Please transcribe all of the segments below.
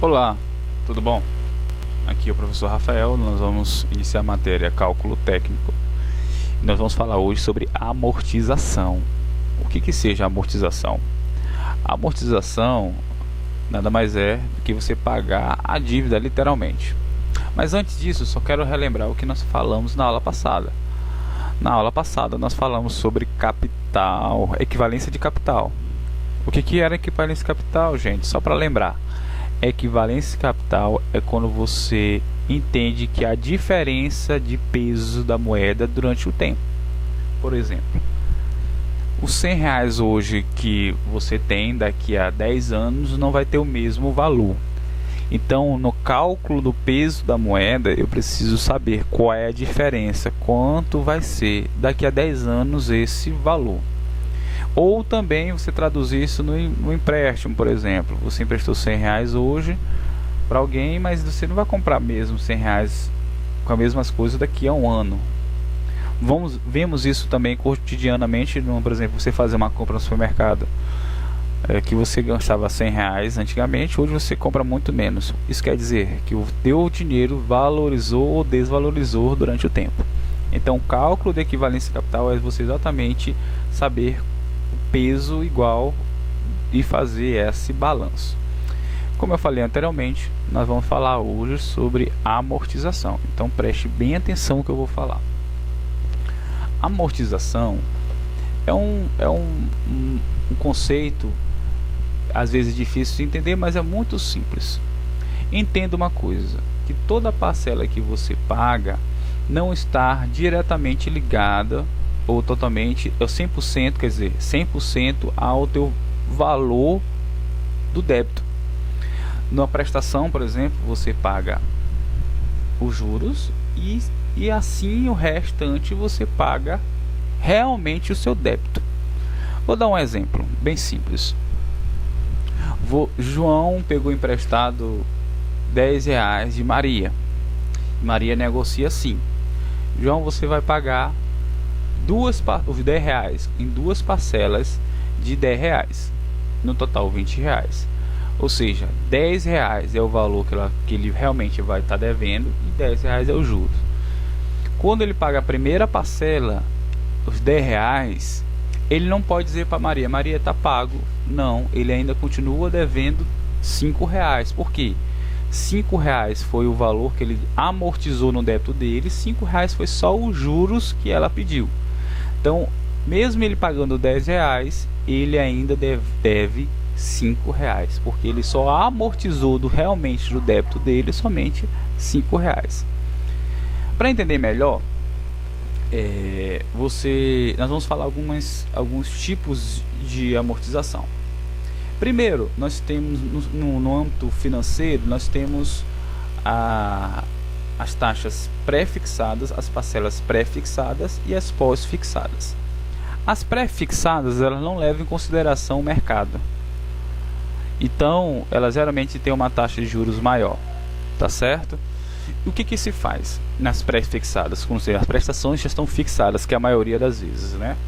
Olá, tudo bom? Aqui é o professor Rafael. Nós vamos iniciar a matéria Cálculo Técnico. Nós vamos falar hoje sobre amortização. O que seja amortização? A amortização nada mais é do que você pagar a dívida literalmente. Mas antes disso, só quero relembrar o que nós falamos na aula passada. Na aula passada nós falamos sobre capital, equivalência de capital. O que era equivalência de capital, gente? Só para lembrar. Equivalência de capital é quando você entende que a diferença de peso da moeda durante o tempo. Por exemplo, os R$ 100 hoje que você tem daqui a 10 anos não vai ter o mesmo valor. Então, no cálculo do peso da moeda, eu preciso saber qual é a diferença, quanto vai ser daqui a 10 anos esse valor. Ou também você traduzir isso no empréstimo, por exemplo. Você emprestou R$ 100 hoje para alguém, mas você não vai comprar mesmo R$ 100 com as mesmas coisas daqui a um ano. Vemos isso também cotidianamente, por exemplo, você fazer uma compra no supermercado, que você gastava R$ 100 antigamente, hoje você compra muito menos. Isso quer dizer que o teu dinheiro valorizou ou desvalorizou durante o tempo. Então, o cálculo de equivalência de capital é você exatamente saber peso igual e fazer esse balanço. Como eu falei anteriormente, nós vamos falar hoje sobre amortização. Então preste bem atenção no que eu vou falar. Amortização é um conceito às vezes difícil de entender, mas é muito simples. Entenda uma coisa, que toda parcela que você paga não está diretamente ligada ou totalmente, 100%, quer dizer, 100% ao teu valor do débito. Numa prestação, por exemplo, você paga os juros e assim o restante você paga realmente o seu débito. Vou dar um exemplo bem simples. João pegou emprestado R$ 10 de Maria. Maria negocia assim: João, você vai pagar os R$ 10 em duas parcelas de R$ 10, no total R$ 20. Ou seja, R$ 10 é o valor que ele realmente vai estar devendo e R$ 10 é o juros. Quando ele paga a primeira parcela, os R$ 10, ele não pode dizer para Maria: Maria, está pago. Não, ele ainda continua devendo R$ 5. Por quê? R$ 5 foi o valor que ele amortizou no débito dele, R$ 5 foi só os juros que ela pediu. Então, mesmo ele pagando R$ 10, ele ainda deve R$ 5, porque ele só amortizou realmente do débito dele somente R$ 5. Para entender melhor, nós vamos falar alguns tipos de amortização. Primeiro, nós temos no âmbito financeiro, nós temos as taxas pré-fixadas, as parcelas pré-fixadas e as pós-fixadas. As pré-fixadas, elas não levam em consideração o mercado. Então, elas geralmente têm uma taxa de juros maior, tá certo? E o que se faz nas pré-fixadas? Como se as prestações já estão fixadas, que é a maioria das vezes, né?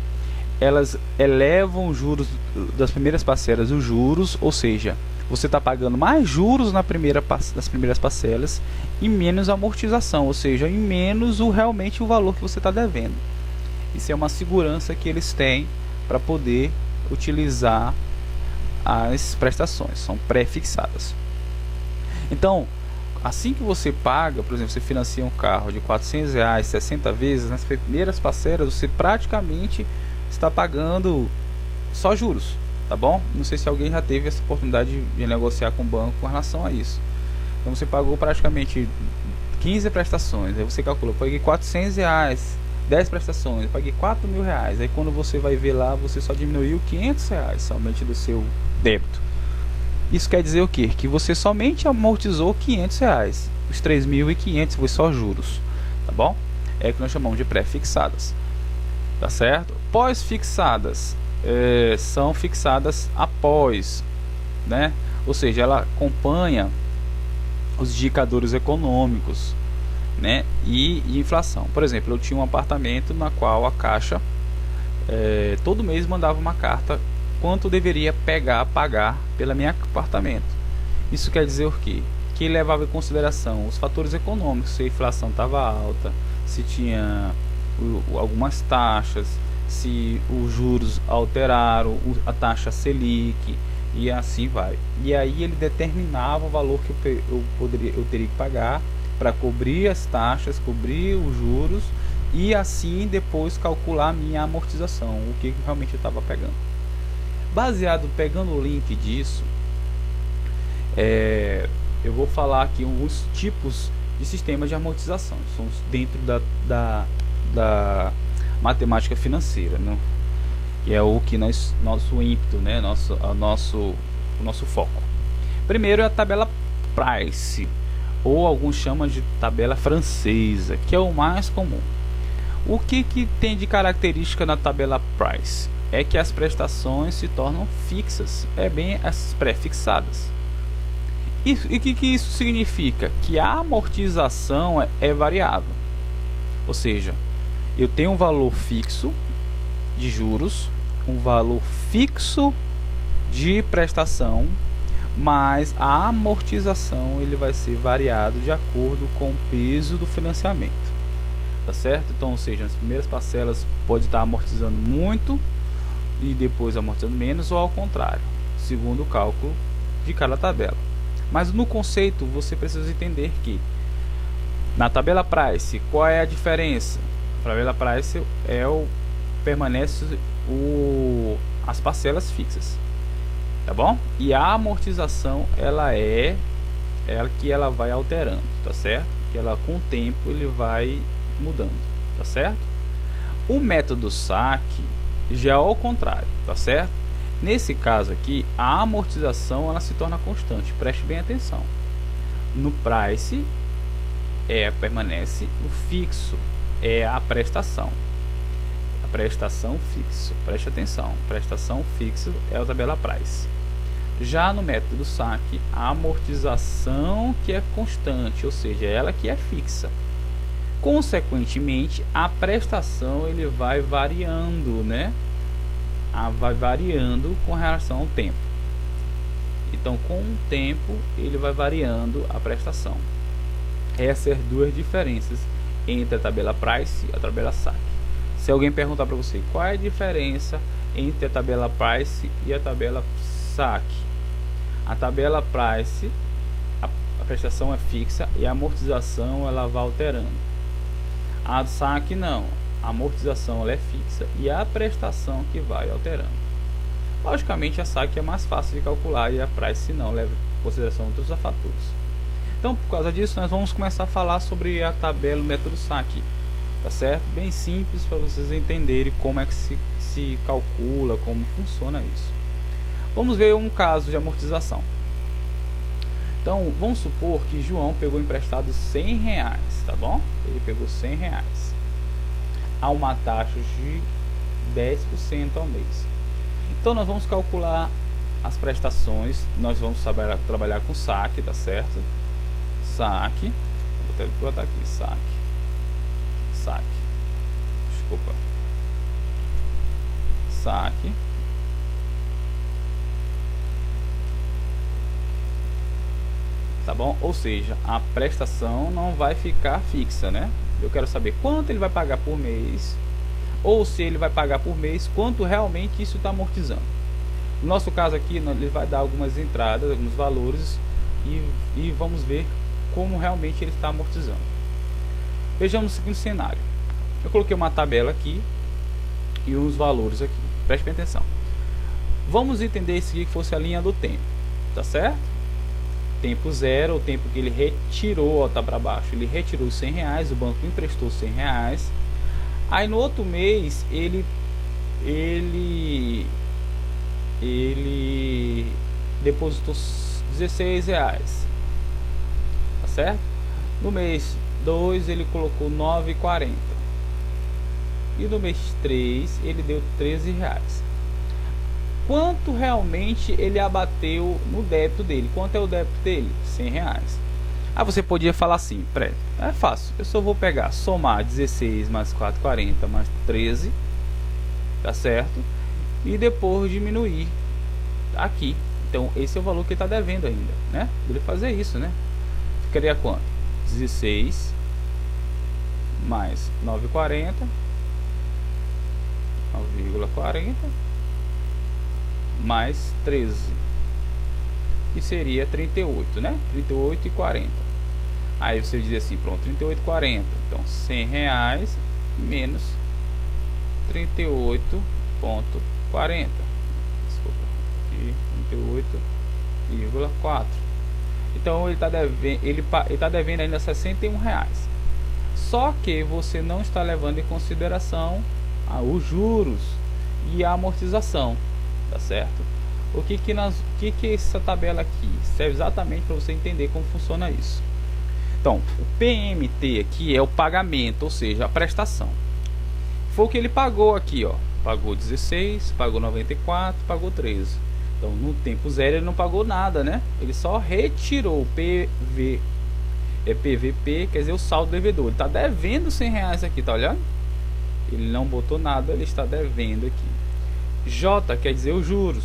Elas elevam os juros das primeiras parcelas, os juros, ou seja, você está pagando mais juros nas primeiras parcelas e menos amortização, ou seja, em menos realmente o valor que você está devendo. Isso é uma segurança que eles têm para poder utilizar as prestações, são pré-fixadas. Então, assim que você paga, por exemplo, você financia um carro de R$ 400, 60 vezes, nas primeiras parcelas você praticamente está pagando só juros, tá bom? Não sei se alguém já teve essa oportunidade de negociar com o banco com relação a isso. Então você pagou praticamente 15 prestações, aí você calculou, paguei R$ 400, 10 prestações, paguei R$ 4.000. Aí quando você vai ver lá, você só diminuiu R$ 500 somente do seu débito. Isso quer dizer o quê? Que você somente amortizou R$ 500, os 3.500 foi só juros, tá bom? É o que nós chamamos de pré-fixadas, tá certo? Pós-fixadas são fixadas após, né? Ou seja, ela acompanha os indicadores econômicos, né? E inflação. Por exemplo, eu tinha um apartamento na qual a Caixa todo mês mandava uma carta quanto deveria pagar pelo meu apartamento. Isso quer dizer o quê? Que ele levava em consideração os fatores econômicos, se a inflação estava alta, se tinha algumas taxas, se os juros alteraram, a taxa Selic, e assim vai. E aí ele determinava o valor que eu teria que pagar para cobrir as taxas, cobrir os juros, e assim depois calcular a minha amortização, o que realmente eu estava pegando. Pegando o link disso, eu vou falar aqui alguns tipos de sistemas de amortização, são dentro da matemática financeira, né? Que é o que nosso ímpeto, né? o nosso foco. Primeiro é a tabela Price, ou alguns chamam de tabela francesa, que é o mais comum. O que tem de característica na tabela Price? É que as prestações se tornam fixas, bem as pré-fixadas. E o que isso significa? Que a amortização é variável, ou seja, eu tenho um valor fixo de juros, um valor fixo de prestação, mas a amortização ele vai ser variado de acordo com o peso do financiamento, tá certo? Então, ou seja, as primeiras parcelas pode estar amortizando muito e depois amortizando menos, ou ao contrário, segundo o cálculo de cada tabela. Mas no conceito você precisa entender que na tabela Price, qual é a diferença? A tabela Price permanece as parcelas fixas, tá bom? E a amortização ela vai alterando, tá certo? Que ela com o tempo ele vai mudando, tá certo? O método saque já é ao contrário, tá certo? Nesse caso aqui, a amortização ela se torna constante, preste bem atenção. No Price permanece o fixo, a prestação. A prestação fixa, preste atenção, prestação fixa é a tabela Price. Já no método saque, a amortização que é constante, ou seja, ela que é fixa. Consequentemente, a prestação ele vai variando, né? Vai variando com relação ao tempo. Então, com o tempo, ele vai variando a prestação. Essas duas diferenças entre a tabela Price e a tabela saque. Se alguém perguntar para você qual é a diferença entre a tabela Price e a tabela saque, a tabela Price, a prestação é fixa e a amortização ela vai alterando. A saque não, a amortização ela é fixa e a prestação que vai alterando. Logicamente a saque é mais fácil de calcular e a Price não, leva em consideração outros fatores. Então, por causa disso, nós vamos começar a falar sobre a tabela, o método saque, tá certo? Bem simples para vocês entenderem como é que se calcula, como funciona isso. Vamos ver um caso de amortização. Então, vamos supor que João pegou emprestado R$100, tá bom? Ele pegou R$100 a uma taxa de 10% ao mês. Então, nós vamos calcular as prestações, nós vamos trabalhar com saque, tá certo? Saque, vou até botar aqui, saque, desculpa, saque, tá bom? Ou seja, a prestação não vai ficar fixa, né? Eu quero saber quanto ele vai pagar por mês, ou se ele vai pagar por mês, quanto realmente isso está amortizando. No nosso caso aqui, ele vai dar algumas entradas, alguns valores, e vamos ver como realmente ele está amortizando. Vejamos o seguinte cenário. Eu coloquei uma tabela aqui e uns valores aqui. Preste bem atenção. Vamos entender isso aqui que fosse a linha do tempo, tá certo? Tempo zero, o tempo que ele retirou, ó, tá para baixo. Ele retirou os R$100, o banco emprestou R$100. Aí no outro mês ele depositou R$16, tá certo? No mês 2 ele colocou R$9,40 e no mês 3 ele deu R$13. Quanto realmente ele abateu no débito dele? Quanto é o débito dele? R$100. Aí você podia falar assim, é fácil, eu só vou pegar, somar 16 mais 4,40 mais 13, tá certo? E depois diminuir aqui, Então esse é o valor que ele está devendo ainda, né? Ele fazer isso, né? Ficaria quanto? 16 mais 9,40, 9,40 mais 13, que seria 38, né? 38,40. Aí você diz assim, pronto, 38,40. Então 100 reais menos 38,40. Desculpa, aqui 38,4. Então ele está devendo, ele tá devendo ainda 61 reais. Só que você não está levando em consideração os juros e a amortização, tá certo? O que essa tabela aqui serve exatamente para você entender como funciona isso. Então, o PMT aqui é o pagamento, ou seja, a prestação. Foi o que ele pagou aqui, ó. Pagou 16, pagou 94, pagou 13. Então, no tempo zero ele não pagou nada, né? Ele só retirou o PVP, quer dizer, o saldo devedor. Ele está devendo 100 reais aqui, tá olhando? Ele não botou nada, ele está devendo aqui. J quer dizer os juros.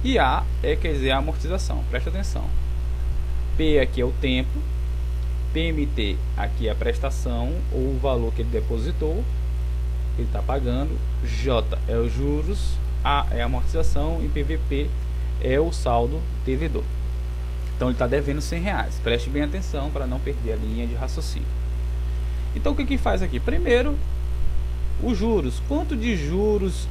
E A quer dizer a amortização. Presta atenção. P aqui é o tempo. PMT aqui é a prestação ou o valor que ele depositou, ele está pagando. J é os juros, A é a amortização e PVP é o saldo devedor. Então ele está devendo 100 reais. Preste bem atenção para não perder a linha de raciocínio. Então o que faz aqui? Primeiro, os juros. Quanto de juros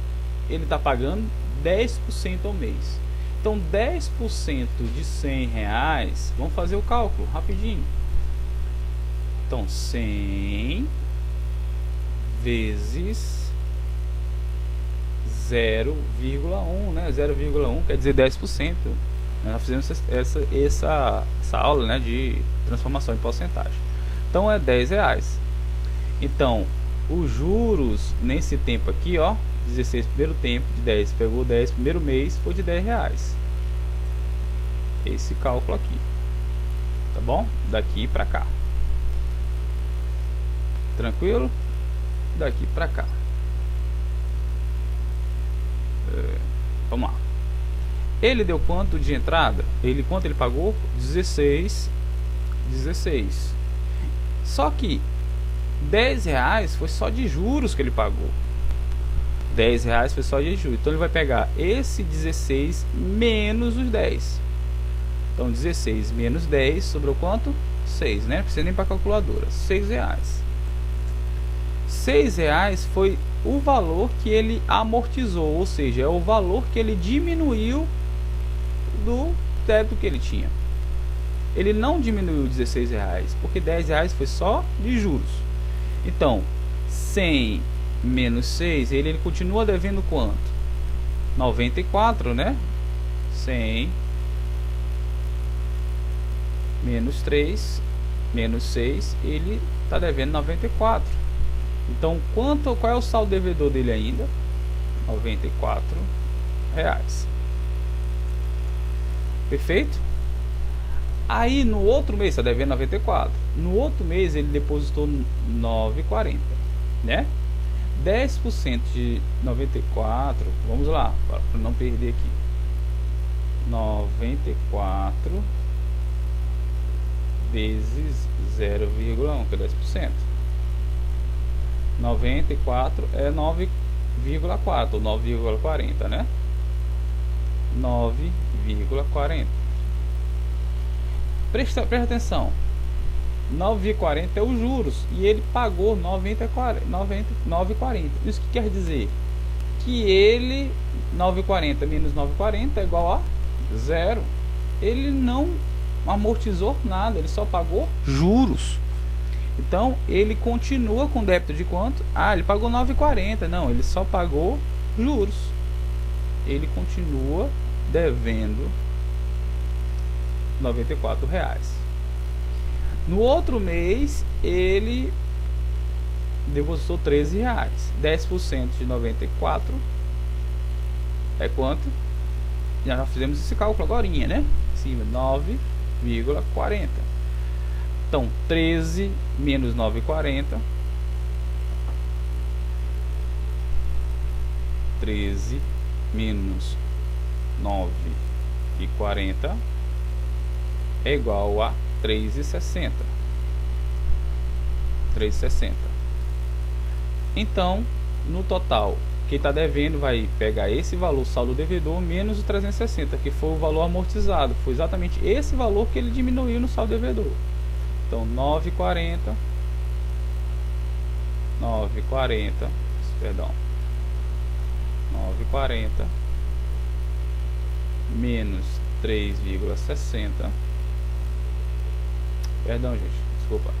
ele está pagando? 10% ao mês. Então 10% de 100 reais, vamos fazer o cálculo rapidinho. Então 100 vezes 0,1, né? 0,1 quer dizer 10%. Nós fizemos essa aula, né, de transformação em porcentagem. Então é 10 reais. Então os juros nesse tempo aqui, ó, 16 primeiro tempo de 10, pegou 10 primeiro mês, foi de 10 reais. Esse cálculo aqui, tá bom? Daqui para cá, tranquilo? Daqui para cá, vamos lá. Ele deu quanto de entrada? Quanto ele pagou? 16. Só que 10 reais foi só de juros que ele pagou. 10 reais foi só de juros. Então ele vai pegar esse 16 menos os 10. Então 16 menos 10 sobrou quanto? 6, né? Não precisa nem para calculadora. 6 reais. 6 reais foi o valor que ele amortizou, ou seja, é o valor que ele diminuiu do débito que ele tinha. Ele não diminuiu 16 reais, porque 10 reais foi só de juros. Então 100 menos 6, ele continua devendo quanto? 94, né? 100 menos 3 menos 6, ele está devendo 94. Então qual é o saldo devedor dele ainda? 94 reais. Perfeito? Aí no outro mês está devendo 94. No outro mês ele depositou 9,40, né? 10% de 94, vamos lá, para não perder aqui. 94 vezes 0,1, que é 10%. 94 é 9,4 ou 9,40, né? 9,40. Presta atenção. 9,40 é os juros e ele pagou 9,40. Isso que quer dizer que ele 9,40 menos 9,40 é igual a 0. Ele não amortizou nada, ele só pagou juros. Então ele continua com débito de quanto? Ah, ele pagou 9,40. Não, ele só pagou juros. Ele continua devendo 94 reais. No outro mês ele depositou 13 reais. 10% de 94 é quanto? Já fizemos esse cálculo agorinha, né? Sim, 9,40. Então 13 menos 9,40, 13 menos 9,40 9,40 é igual a 3,60. 3,60. Então, no total, quem está devendo vai pegar esse valor saldo devedor menos o 360, que foi o valor amortizado. Foi exatamente esse valor que ele diminuiu no saldo devedor. Então, 9,40, perdão, 9,40 menos 3,60, perdão, gente, desculpa,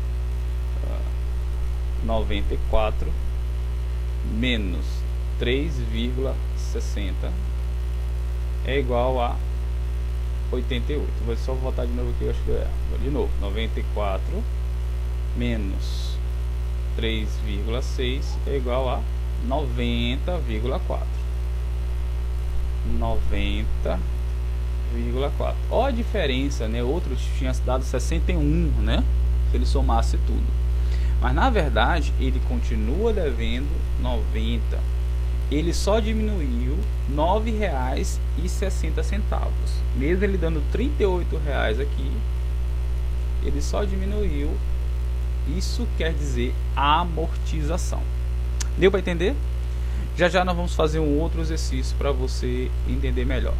94 menos 3,60 é igual a 88. Vou só voltar de novo aqui, eu acho que é. Vou de novo. 94 menos 3,6 é igual a 90,4. 90,4. Olha a diferença, né? Outros tinha dado 61, né? Se ele somasse tudo. Mas na verdade, ele continua devendo 90. Ele só diminuiu R$ 9,60. Mesmo ele dando R$ 38 aqui, ele só diminuiu. Isso quer dizer amortização. Deu para entender? Já já nós vamos fazer um outro exercício para você entender melhor.